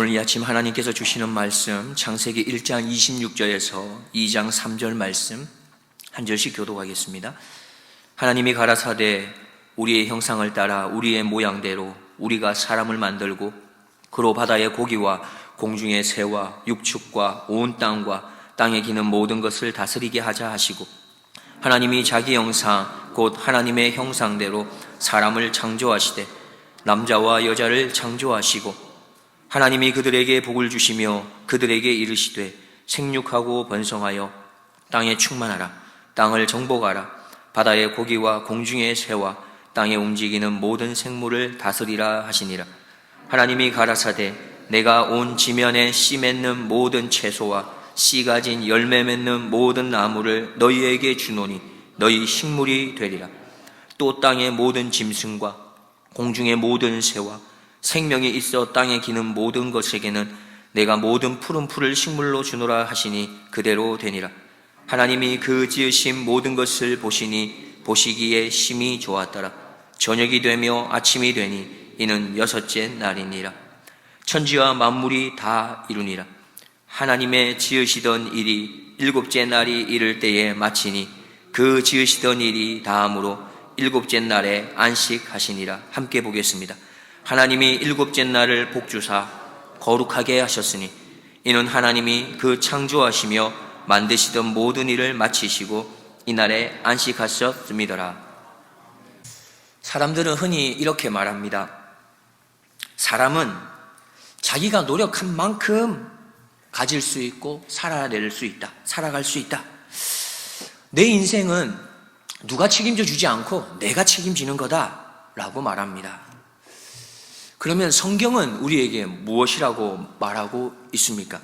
오늘 이 아침 하나님께서 주시는 말씀 창세기 1장 26절에서 2장 3절 말씀 한 절씩 교독하겠습니다. 하나님이 가라사대 우리의 형상을 따라 우리의 모양대로 우리가 사람을 만들고 그로 바다의 고기와 공중의 새와 육축과 온 땅과 땅에 기는 모든 것을 다스리게 하자 하시고, 하나님이 자기 형상 곧 하나님의 형상대로 사람을 창조하시되 남자와 여자를 창조하시고, 하나님이 그들에게 복을 주시며 그들에게 이르시되 생육하고 번성하여 땅에 충만하라. 땅을 정복하라. 바다의 고기와 공중의 새와 땅에 움직이는 모든 생물을 다스리라 하시니라. 하나님이 가라사대 내가 온 지면에 씨 맺는 모든 채소와 씨 가진 열매 맺는 모든 나무를 너희에게 주노니 너희 식물이 되리라. 또 땅의 모든 짐승과 공중의 모든 새와 생명이 있어 땅에 기는 모든 것에게는 내가 모든 푸른 풀을 식물로 주노라 하시니 그대로 되니라. 하나님이 그 지으신 모든 것을 보시니 보시기에 심히 좋았더라. 저녁이 되며 아침이 되니 이는 여섯째 날이니라. 천지와 만물이 다 이루니라. 하나님의 지으시던 일이 일곱째 날이 이를 때에 마치니 그 지으시던 일이 다함으로 일곱째 날에 안식하시니라. 함께 보겠습니다. 하나님이 일곱째 날을 복주사 거룩하게 하셨으니 이는 하나님이 그 창조하시며 만드시던 모든 일을 마치시고 이날에 안식하셨음이더라. 사람들은 흔히 이렇게 말합니다. 사람은 자기가 노력한 만큼 가질 수 있고 살아낼 수 있다. 살아갈 수 있다. 내 인생은 누가 책임져 주지 않고 내가 책임지는 거다라고 말합니다. 그러면 성경은 우리에게 무엇이라고 말하고 있습니까?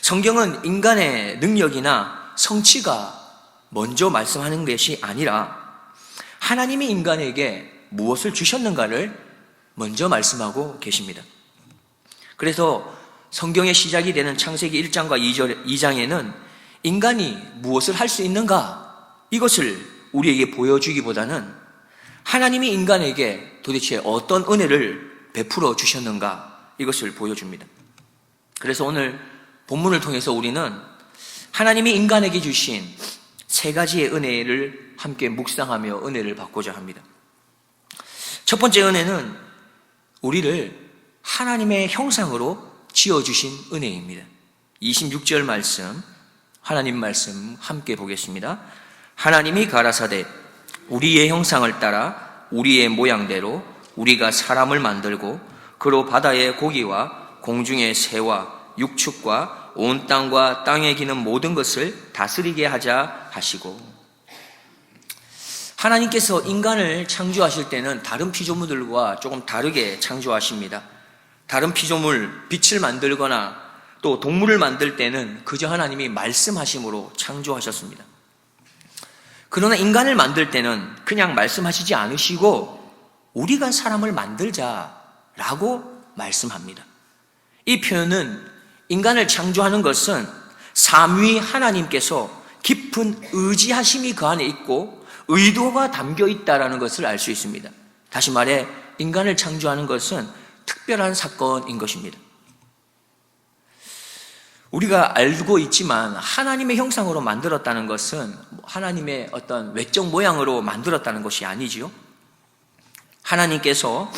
성경은 인간의 능력이나 성취가 먼저 말씀하는 것이 아니라 하나님이 인간에게 무엇을 주셨는가를 먼저 말씀하고 계십니다. 그래서 성경의 시작이 되는 창세기 1장과 2장에는 인간이 무엇을 할 수 있는가 이것을 우리에게 보여주기보다는 하나님이 인간에게 도대체 어떤 은혜를 베풀어 주셨는가 이것을 보여줍니다. 그래서 오늘 본문을 통해서 우리는 하나님이 인간에게 주신 세 가지의 은혜를 함께 묵상하며 은혜를 받고자 합니다. 첫 번째 은혜는 우리를 하나님의 형상으로 지어주신 은혜입니다. 26절 말씀, 하나님 말씀 함께 보겠습니다. 하나님이 가라사대 우리의 형상을 따라 우리의 모양대로 우리가 사람을 만들고 그로 바다의 고기와 공중의 새와 육축과 온 땅과 땅에 기는 모든 것을 다스리게 하자 하시고, 하나님께서 인간을 창조하실 때는 다른 피조물들과 조금 다르게 창조하십니다. 다른 피조물, 빛을 만들거나 또 동물을 만들 때는 그저 하나님이 말씀하심으로 창조하셨습니다. 그러나 인간을 만들 때는 그냥 말씀하시지 않으시고 우리가 사람을 만들자라고 말씀합니다. 이 표현은 인간을 창조하는 것은 삼위 하나님께서 깊은 의지하심이 그 안에 있고 의도가 담겨 있다는 것을 알 수 있습니다. 다시 말해 인간을 창조하는 것은 특별한 사건인 것입니다. 우리가 알고 있지만 하나님의 형상으로 만들었다는 것은 하나님의 어떤 외적 모양으로 만들었다는 것이 아니지요. 하나님께서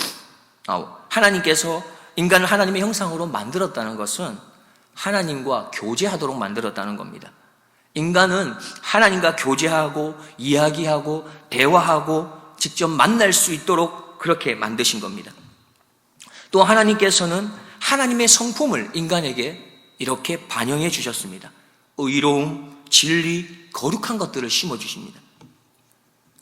인간을 하나님의 형상으로 만들었다는 것은 하나님과 교제하도록 만들었다는 겁니다. 인간은 하나님과 교제하고 이야기하고 대화하고 직접 만날 수 있도록 그렇게 만드신 겁니다. 또 하나님께서는 하나님의 성품을 인간에게 이렇게 반영해 주셨습니다. 의로움, 진리, 거룩한 것들을 심어주십니다.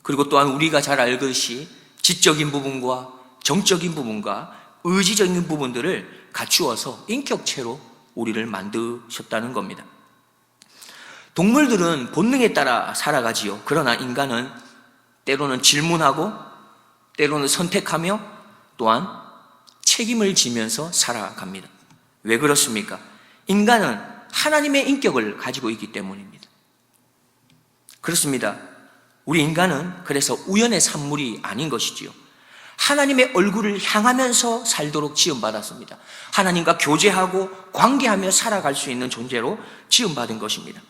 그리고 또한 우리가 잘 알듯이 지적인 부분과 정적인 부분과 의지적인 부분들을 갖추어서 인격체로 우리를 만드셨다는 겁니다. 동물들은 본능에 따라 살아가지요. 그러나 인간은 때로는 질문하고 때로는 선택하며 또한 책임을 지면서 살아갑니다. 왜 그렇습니까? 인간은 하나님의 인격을 가지고 있기 때문입니다. 그렇습니다. 우리 인간은 그래서 우연의 산물이 아닌 것이지요. 하나님의 얼굴을 향하면서 살도록 지음받았습니다. 하나님과 교제하고 관계하며 살아갈 수 있는 존재로 지음받은 것입니다.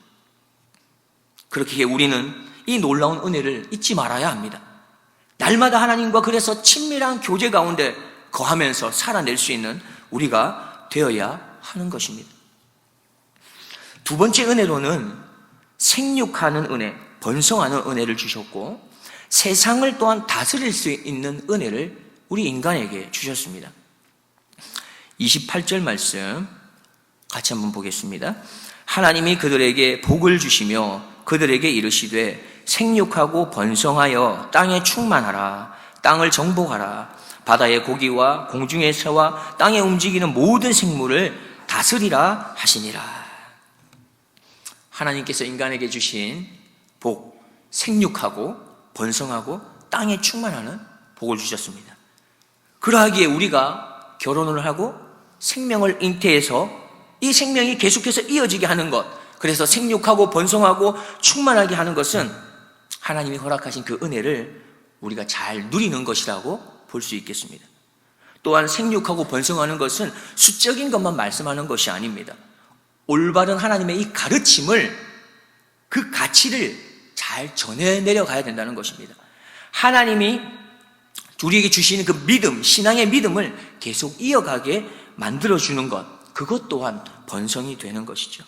그렇게 우리는 이 놀라운 은혜를 잊지 말아야 합니다. 날마다 하나님과 그래서 친밀한 교제 가운데 거하면서 살아낼 수 있는 우리가 되어야 하는 것입니다. 두 번째 은혜로는 생육하는 은혜, 번성하는 은혜를 주셨고, 세상을 또한 다스릴 수 있는 은혜를 우리 인간에게 주셨습니다. 28절 말씀 같이 한번 보겠습니다. 하나님이 그들에게 복을 주시며 그들에게 이르시되 생육하고 번성하여 땅에 충만하라. 땅을 정복하라. 바다의 고기와 공중의 새와 땅에 움직이는 모든 생물을 다스리라 하시니라. 하나님께서 인간에게 주신 복, 생육하고 번성하고 땅에 충만하는 복을 주셨습니다. 그러하기에 우리가 결혼을 하고 생명을 잉태해서 이 생명이 계속해서 이어지게 하는 것, 그래서 생육하고 번성하고 충만하게 하는 것은 하나님이 허락하신 그 은혜를 우리가 잘 누리는 것이라고 볼 수 있겠습니다. 또한 생육하고 번성하는 것은 수적인 것만 말씀하는 것이 아닙니다. 올바른 하나님의 이 가르침을, 그 가치를 잘 전해 내려가야 된다는 것입니다. 하나님이 우리에게 주시는 그 믿음, 신앙의 믿음을 계속 이어가게 만들어주는 것, 그것 또한 번성이 되는 것이죠.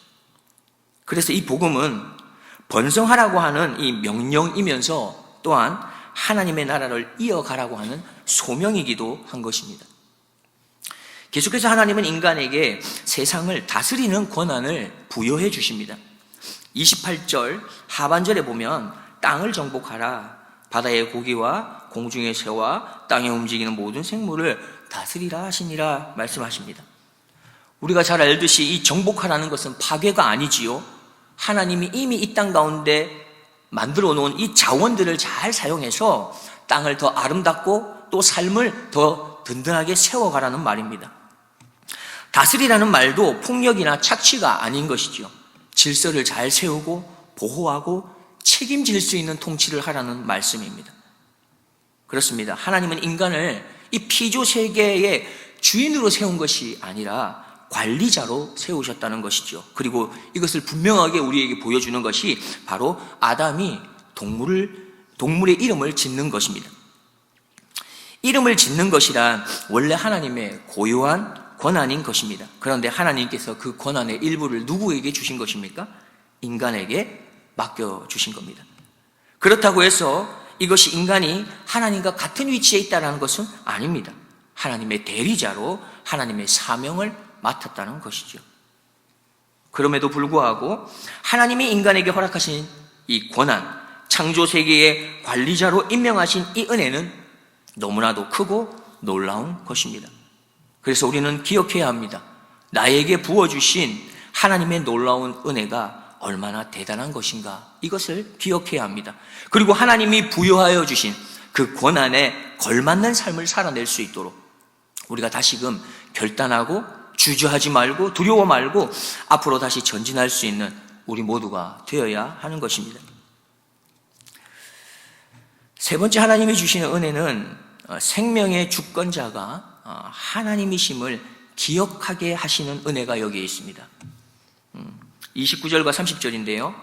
그래서 이 복음은 번성하라고 하는 이 명령이면서 또한 하나님의 나라를 이어가라고 하는 소명이기도 한 것입니다. 계속해서 하나님은 인간에게 세상을 다스리는 권한을 부여해 주십니다. 28절 하반절에 보면 땅을 정복하라. 바다의 고기와 공중의 새와 땅에 움직이는 모든 생물을 다스리라 하시니라 말씀하십니다. 우리가 잘 알듯이 이 정복하라는 것은 파괴가 아니지요. 하나님이 이미 이 땅 가운데 만들어 놓은 이 자원들을 잘 사용해서 땅을 더 아름답고 또 삶을 더 든든하게 세워가라는 말입니다. 다스리라는 말도 폭력이나 착취가 아닌 것이죠. 질서를 잘 세우고 보호하고 책임질 수 있는 통치를 하라는 말씀입니다. 그렇습니다. 하나님은 인간을 이 피조 세계의 주인으로 세운 것이 아니라 관리자로 세우셨다는 것이죠. 그리고 이것을 분명하게 우리에게 보여주는 것이 바로 아담이 동물의 이름을 짓는 것입니다. 이름을 짓는 것이란 원래 하나님의 고유한 권한인 것입니다. 그런데 하나님께서 그 권한의 일부를 누구에게 주신 것입니까? 인간에게 맡겨주신 겁니다. 그렇다고 해서 이것이 인간이 하나님과 같은 위치에 있다는 것은 아닙니다. 하나님의 대리자로 하나님의 사명을 맡았다는 것이죠. 그럼에도 불구하고 하나님이 인간에게 허락하신 이 권한, 창조 세계의 관리자로 임명하신 이 은혜는 너무나도 크고 놀라운 것입니다. 그래서 우리는 기억해야 합니다. 나에게 부어주신 하나님의 놀라운 은혜가 얼마나 대단한 것인가, 이것을 기억해야 합니다. 그리고 하나님이 부여하여 주신 그 권한에 걸맞는 삶을 살아낼 수 있도록 우리가 다시금 결단하고 주저하지 말고 두려워 말고 앞으로 다시 전진할 수 있는 우리 모두가 되어야 하는 것입니다. 세 번째 하나님이 주시는 은혜는 생명의 주권자가 하나님이심을 기억하게 하시는 은혜가 여기에 있습니다. 29절과 30절인데요.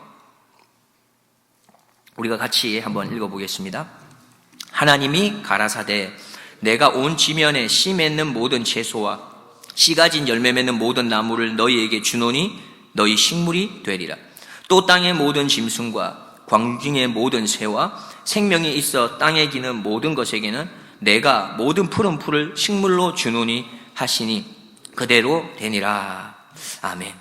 우리가 같이 한번 읽어보겠습니다. 하나님이 가라사대 내가 온 지면에 씨 맺는 모든 채소와 씨 가진 열매 맺는 모든 나무를 너희에게 주노니 너희 식물이 되리라. 또 땅의 모든 짐승과 광중의 모든 새와 생명이 있어 땅에 기는 모든 것에게는 내가 모든 푸른 풀을 식물로 주노니 하시니 그대로 되니라. 아멘.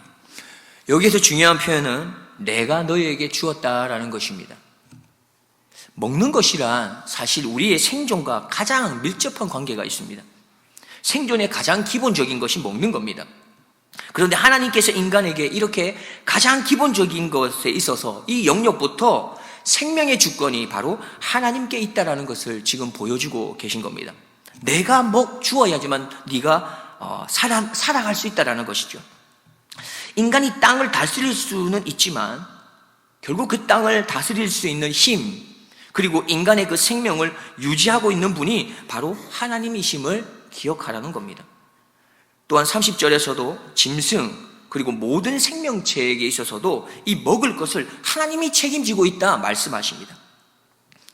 여기에서 중요한 표현은 내가 너희에게 주었다라는 것입니다. 먹는 것이란 사실 우리의 생존과 가장 밀접한 관계가 있습니다. 생존의 가장 기본적인 것이 먹는 겁니다. 그런데 하나님께서 인간에게 이렇게 가장 기본적인 것에 있어서 이 영역부터 생명의 주권이 바로 하나님께 있다라는 것을 지금 보여주고 계신 겁니다. 내가 주어야지만 네가 살아갈 수 있다라는 것이죠. 인간이 땅을 다스릴 수는 있지만 결국 그 땅을 다스릴 수 있는 힘, 그리고 인간의 그 생명을 유지하고 있는 분이 바로 하나님이심을 기억하라는 겁니다. 또한 30절에서도 짐승 그리고 모든 생명체에게 있어서도 이 먹을 것을 하나님이 책임지고 있다 말씀하십니다.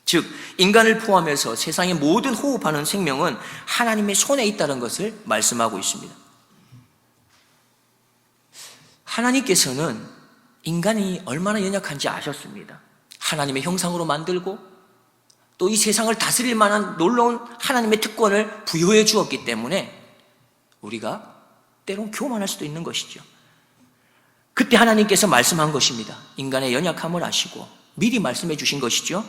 즉 인간을 포함해서 세상의 모든 호흡하는 생명은 하나님의 손에 있다는 것을 말씀하고 있습니다. 하나님께서는 인간이 얼마나 연약한지 아셨습니다. 하나님의 형상으로 만들고 또 이 세상을 다스릴 만한 놀라운 하나님의 특권을 부여해 주었기 때문에 우리가 때론 교만할 수도 있는 것이죠. 그때 하나님께서 말씀한 것입니다. 인간의 연약함을 아시고 미리 말씀해 주신 것이죠.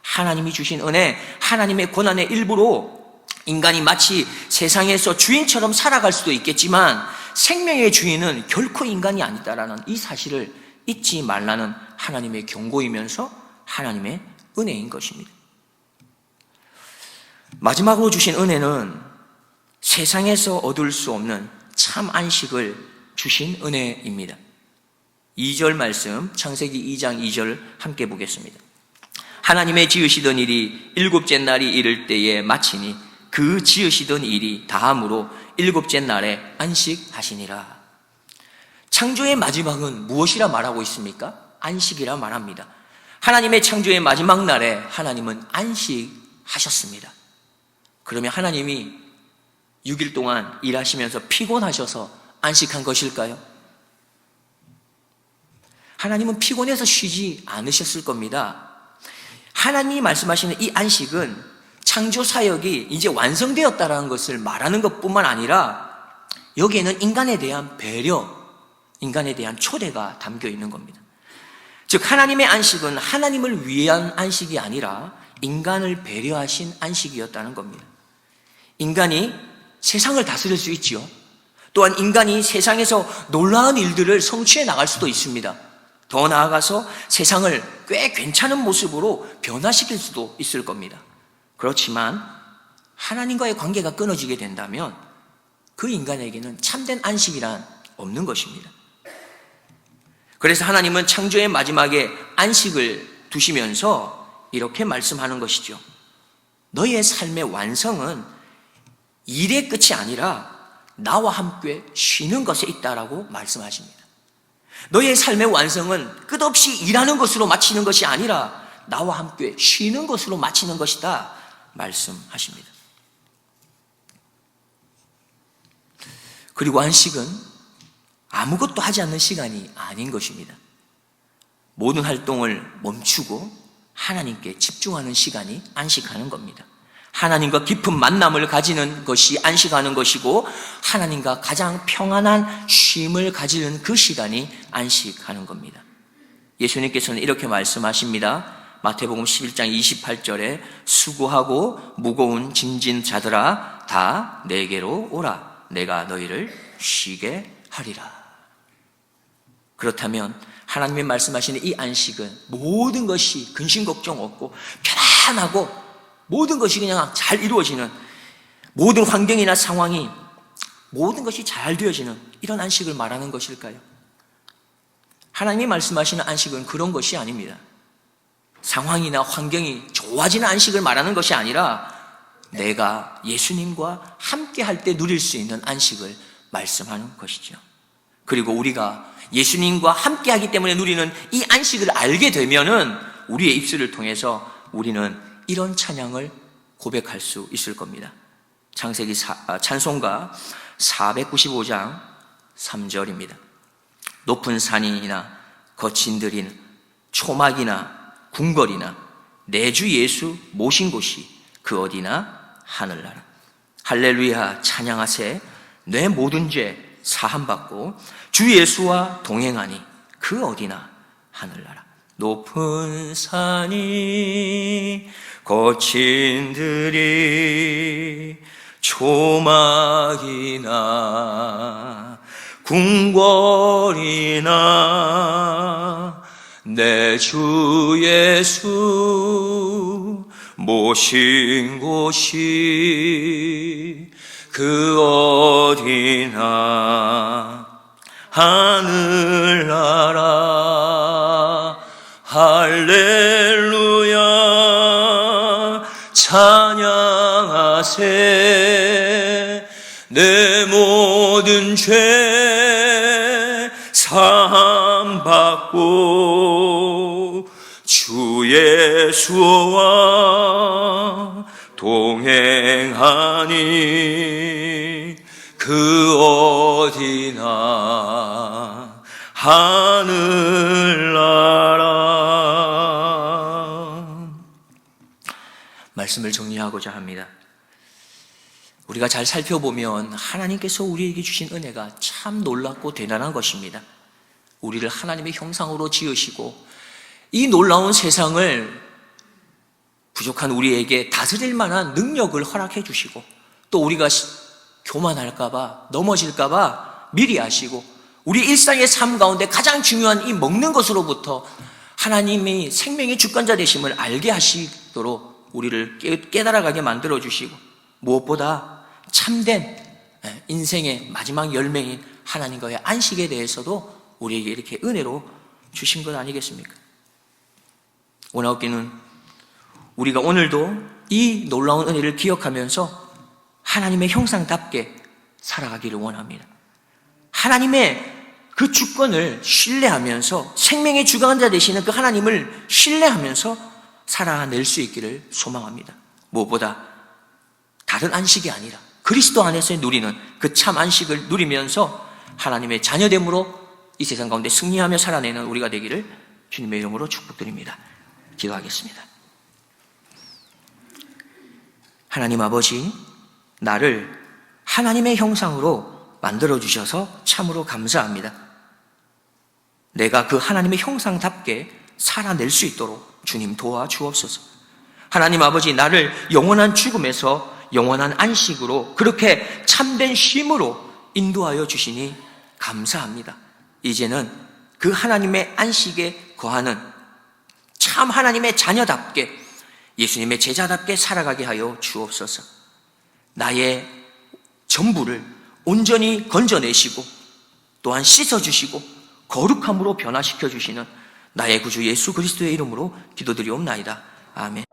하나님이 주신 은혜, 하나님의 고난의 일부로 인간이 마치 세상에서 주인처럼 살아갈 수도 있겠지만 생명의 주인은 결코 인간이 아니다라는 이 사실을 잊지 말라는 하나님의 경고이면서 하나님의 은혜인 것입니다. 마지막으로 주신 은혜는 세상에서 얻을 수 없는 참 안식을 주신 은혜입니다. 2절 말씀, 창세기 2장 2절 함께 보겠습니다. 하나님의 지으시던 일이 일곱째 날이 이를 때에 마치니 그 지으시던 일이 다함으로 일곱째 날에 안식하시니라. 창조의 마지막은 무엇이라 말하고 있습니까? 안식이라 말합니다. 하나님의 창조의 마지막 날에 하나님은 안식하셨습니다. 그러면 하나님이 6일 동안 일하시면서 피곤하셔서 안식한 것일까요? 하나님은 피곤해서 쉬지 않으셨을 겁니다. 하나님이 말씀하시는 이 안식은 창조 사역이 이제 완성되었다는 것을 말하는 것뿐만 아니라 여기에는 인간에 대한 배려, 인간에 대한 초대가 담겨 있는 겁니다. 즉 하나님의 안식은 하나님을 위한 안식이 아니라 인간을 배려하신 안식이었다는 겁니다. 인간이 세상을 다스릴 수 있지요. 또한 인간이 세상에서 놀라운 일들을 성취해 나갈 수도 있습니다. 더 나아가서 세상을 꽤 괜찮은 모습으로 변화시킬 수도 있을 겁니다. 그렇지만 하나님과의 관계가 끊어지게 된다면 그 인간에게는 참된 안식이란 없는 것입니다. 그래서 하나님은 창조의 마지막에 안식을 두시면서 이렇게 말씀하는 것이죠. 너희의 삶의 완성은 일의 끝이 아니라 나와 함께 쉬는 것에 있다라고 말씀하십니다. 너희의 삶의 완성은 끝없이 일하는 것으로 마치는 것이 아니라 나와 함께 쉬는 것으로 마치는 것이다 말씀하십니다. 그리고 안식은 아무것도 하지 않는 시간이 아닌 것입니다. 모든 활동을 멈추고 하나님께 집중하는 시간이 안식하는 겁니다. 하나님과 깊은 만남을 가지는 것이 안식하는 것이고 하나님과 가장 평안한 쉼을 가지는 그 시간이 안식하는 겁니다. 예수님께서는 이렇게 말씀하십니다. 마태복음 11장 28절에 수고하고 무거운 짐진 자들아 다 내게로 오라. 내가 너희를 쉬게 하리라. 그렇다면 하나님이 말씀하시는 이 안식은 모든 것이 근심 걱정 없고 편안하고 모든 것이 그냥 잘 이루어지는, 모든 환경이나 상황이 모든 것이 잘 되어지는 이런 안식을 말하는 것일까요? 하나님이 말씀하시는 안식은 그런 것이 아닙니다. 상황이나 환경이 좋아지는 안식을 말하는 것이 아니라 내가 예수님과 함께 할 때 누릴 수 있는 안식을 말씀하는 것이죠. 그리고 우리가 예수님과 함께 하기 때문에 누리는 이 안식을 알게 되면은 우리의 입술을 통해서 우리는 이런 찬양을 고백할 수 있을 겁니다. 창세기 찬송가 495장 3절입니다. 높은 산이나 거친 들인 초막이나 궁궐이나 내 주 예수 모신 곳이 그 어디나 하늘나라. 할렐루야 찬양하세. 내 모든 죄 사함받고 주 예수와 동행하니 그 어디나 하늘나라. 높은 산이 거친 들이 초막이나 궁궐이나 내 주 예수 모신 곳이 그 어디나 하늘나라. 할렐루야. 찬양하세. 내 모든 죄 사함받고 주 예수와 동행하니 그 어디나 하늘나라. 말씀을 정리하고자 합니다. 우리가 잘 살펴보면 하나님께서 우리에게 주신 은혜가 참 놀랍고 대단한 것입니다. 우리를 하나님의 형상으로 지으시고 이 놀라운 세상을 부족한 우리에게 다스릴 만한 능력을 허락해 주시고, 또 우리가 교만할까봐, 넘어질까봐 미리 아시고, 우리 일상의 삶 가운데 가장 중요한 이 먹는 것으로부터 하나님이 생명의 주권자 되심을 알게 하시도록 우리를 깨달아가게 만들어 주시고, 무엇보다 참된 인생의 마지막 열매인 하나님과의 안식에 대해서도 우리에게 이렇게 은혜로 주신 것 아니겠습니까? 원하옵기는 우리가 오늘도 이 놀라운 은혜를 기억하면서 하나님의 형상답게 살아가기를 원합니다. 하나님의 그 주권을 신뢰하면서, 생명의 주관자 되시는 그 하나님을 신뢰하면서 살아낼 수 있기를 소망합니다. 무엇보다 다른 안식이 아니라 그리스도 안에서 누리는 그 참 안식을 누리면서 하나님의 자녀됨으로 이 세상 가운데 승리하며 살아내는 우리가 되기를 주님의 이름으로 축복드립니다. 기도하겠습니다. 하나님 아버지, 나를 하나님의 형상으로 만들어주셔서 참으로 감사합니다. 내가 그 하나님의 형상답게 살아낼 수 있도록 주님 도와주옵소서. 하나님 아버지, 나를 영원한 죽음에서 영원한 안식으로, 그렇게 참된 쉼으로 인도하여 주시니 감사합니다. 이제는 그 하나님의 안식에 거하는 참 하나님의 자녀답게, 예수님의 제자답게 살아가게 하여 주옵소서. 나의 전부를 온전히 건져내시고 또한 씻어주시고 거룩함으로 변화시켜 주시는 나의 구주 예수 그리스도의 이름으로 기도드리옵나이다. 아멘.